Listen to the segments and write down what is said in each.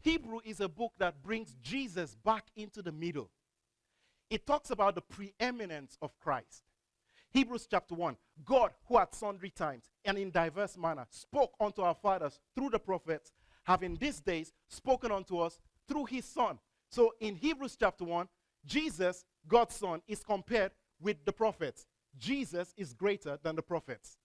Hebrew is a book that brings Jesus back into the middle. It talks about the preeminence of Christ. Hebrews chapter 1, God, who at sundry times and in diverse manner spoke unto our fathers through the prophets, have in these days spoken unto us through his Son. So in Hebrews chapter 1, Jesus, God's Son, is compared with the prophets. Jesus is greater than the prophets.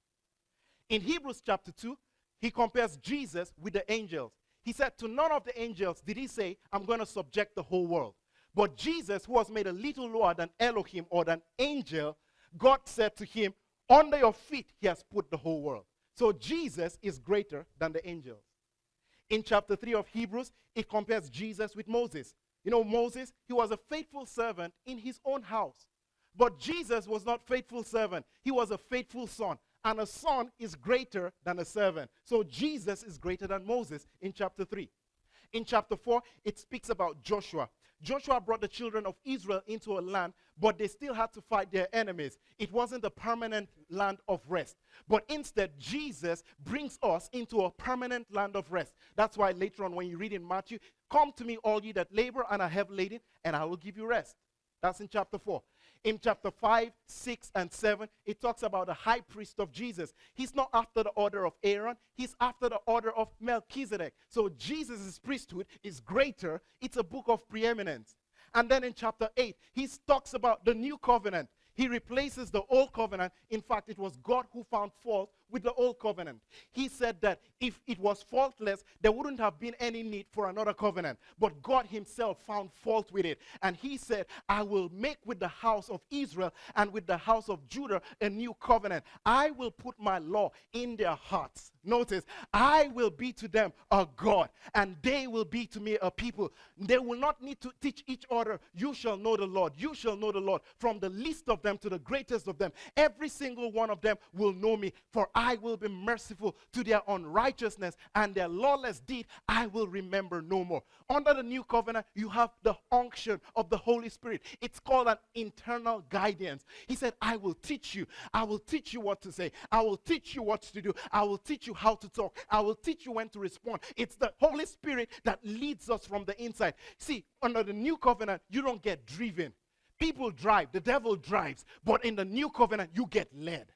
In Hebrews chapter 2, he compares Jesus with the angels. He said, to none of the angels did he say, I'm going to subject the whole world. But Jesus, who was made a little lower than Elohim or than angel, God said to him, under your feet he has put the whole world. So Jesus is greater than the angels. In chapter 3 of Hebrews, it compares Jesus with Moses. You know, Moses, he was a faithful servant in his own house. But Jesus was not faithful servant. He was a faithful son. And a son is greater than a servant. So Jesus is greater than Moses in chapter 3. In chapter 4, it speaks about Joshua. Joshua brought the children of Israel into a land, but they still had to fight their enemies. It wasn't a permanent land of rest. But instead, Jesus brings us into a permanent land of rest. That's why later on when you read in Matthew, come to me all ye that labor and are heavy laden, and I will give you rest. That's in chapter 4. In chapter 5, 6, and 7, it talks about the high priest of Jesus. He's not after the order of Aaron. He's after the order of Melchizedek. So Jesus' priesthood is greater. It's a book of preeminence. And then in chapter 8, he talks about the new covenant. He replaces the old covenant. In fact, it was God who found fault with the old covenant. He said that if it was faultless, there wouldn't have been any need for another covenant. But God himself found fault with it. And he said, I will make with the house of Israel and with the house of Judah a new covenant. I will put my law in their hearts. Notice, I will be to them a God, and they will be to me a people. They will not need to teach each other, you shall know the Lord, you shall know the Lord. From the least of them to the greatest of them, every single one of them will know me, for I will be merciful to their unrighteousness, and their lawless deed I will remember no more. Under the new covenant, you have the unction of the Holy Spirit. It's called an internal guidance. He said, I will teach you. I will teach you what to say. I will teach you what to do. I will teach you how to talk. I will teach you when to respond. It's the Holy Spirit that leads us from the inside. See, under the new covenant, you don't get driven. People drive. The devil drives. But in the new covenant, you get led.